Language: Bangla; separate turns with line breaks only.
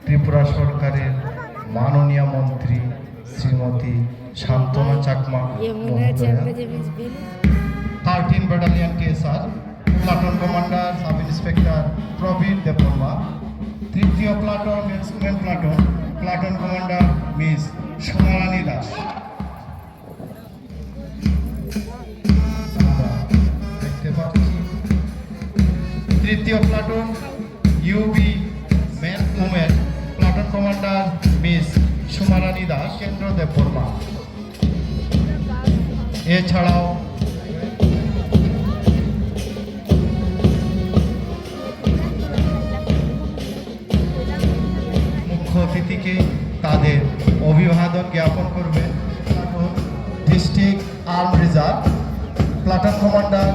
ত্রিপুরা সরকারের মাননীয় মন্ত্রী শ্রীমতী শান্তনা চাকমা মহোদয়া, 13 battalion KSR, platoon commander sub inspector Prabir Debbarma, তৃতীয় প্লাটুন মেন্সকুমেন্ট platoon, platoon commander miss Sonarani Das. দেখতে পাচ্ছি তৃতীয় প্লাটুন ইউবি men women, platoon commander miss Sonarani Das, Kendra Debbarma. এছাড়াও মুখ্য অতিথিকে তাদের অভিবাদন জ্ঞাপন করবেন district arm reserve platoon commander